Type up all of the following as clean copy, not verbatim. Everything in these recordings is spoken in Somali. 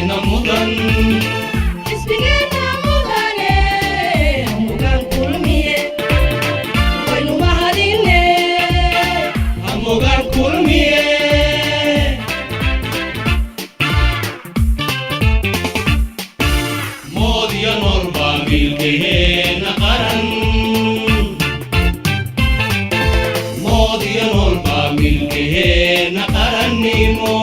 xisbigeena mudan hamugaan kulmiye waynu mahadine hamugaan kulmiye moodiya noolba milkeena qaran moodiya noolba milkeena qarannimo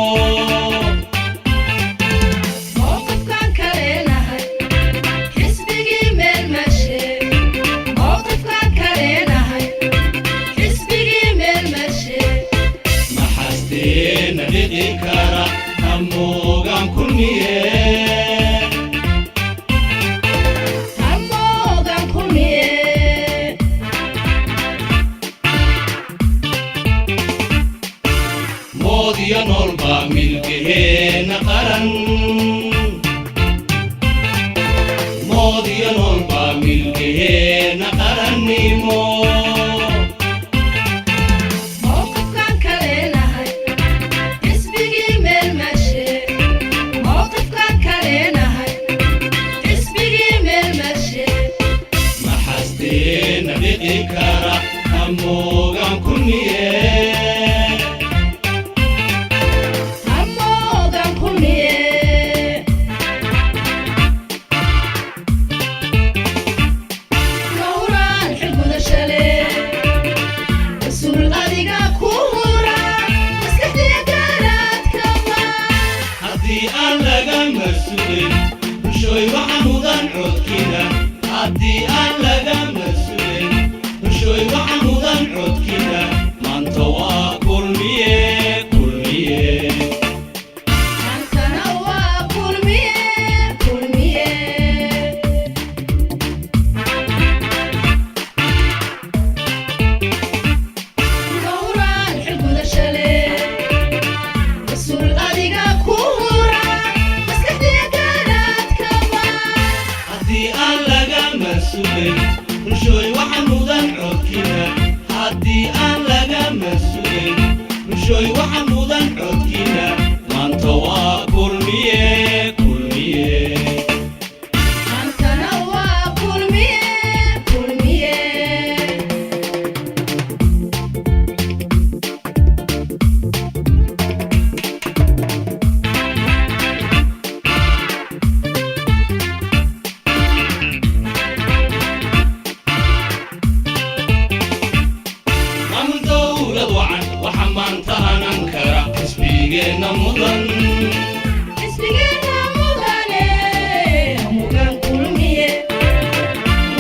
kara hamugaan kulmiye hamugaan kulmiye moodiya noolba milkeena qaran moodiya noolba milkeena qarannimo kara hamugaan kulmiye hamugaan kulmiye nowraan xilguda shale rasuul adiga ku hura maskaxdiya garaadkama haddii aan laga mas-uulin bulshooy waxa mudan codkina haddii aan laga mas-uulin bulshooy waxa mudan codkina maanta waa kulmiye kulmiye maantana waa kulmiye kulmiye nowraan xilguda shale rasuul adiga ku hura maskaxdiya garaadkama haddii aan laga mas-uulin bulshooy waxa mudan codkina haddii aan laga mas-uulin bulshooy waxa mudan codkina maanta waa kulmiye kulmiye maantana waa kulmiye kulmiye xisbigeena mudan hamugaan kulmiye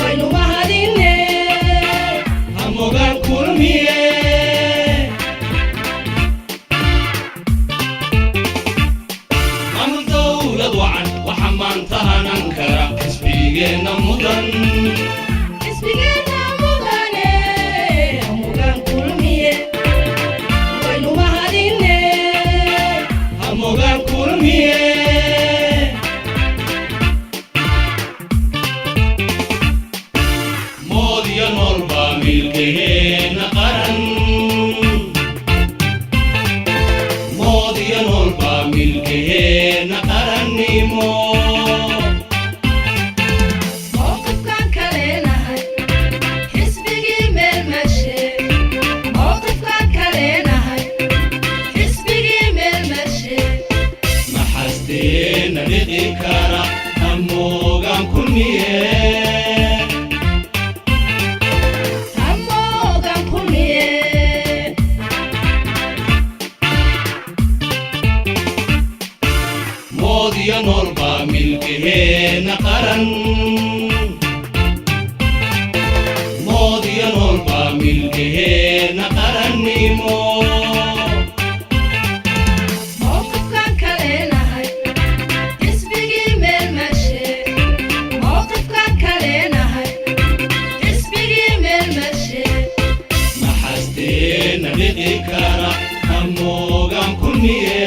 waynu mahadine hamugaan kulmiye maamul dawlad wacan waxa maanta hanan kara xisbigeena mudan hamugaan kulmiye waynu mahadine hamugaan kulmiye moodiya noolba milkeena qaran moodiya noolba milkeena qarannimo kara hamugaan kulmiye hamugaan kulmiye moodiya noolba milkeena qaran moodiya noolba milkeena qarannimo kara hamugaan kulmiye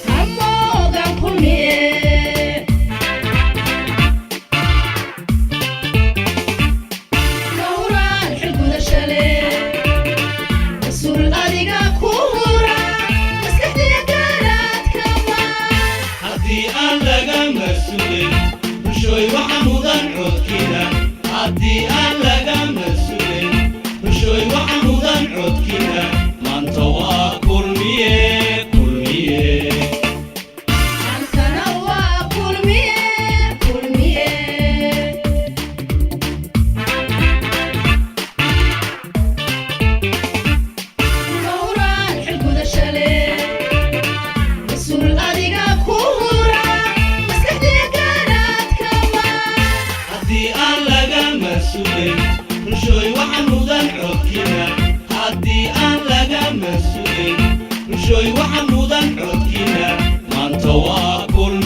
hamugaan kulmiye nowraan xilguda shale rasuul adiga ku hura maskaxdiya garaadkama مسؤولين بشوي وحمودا عودكينا هدي أن لقى مسؤولين بشوي وحمودا عودكينا من توا كلمية كلمية أنتنا وكلمية كلمية نوران حلقو ذا شالي مسؤول أديقا كورا مسكحتي كانت كمان هدي أن لقى مسؤولين بشوي وحمودا عودكينا هدي أن لقى مسؤولين بشوي وحمودا عودكينا من توا كلمية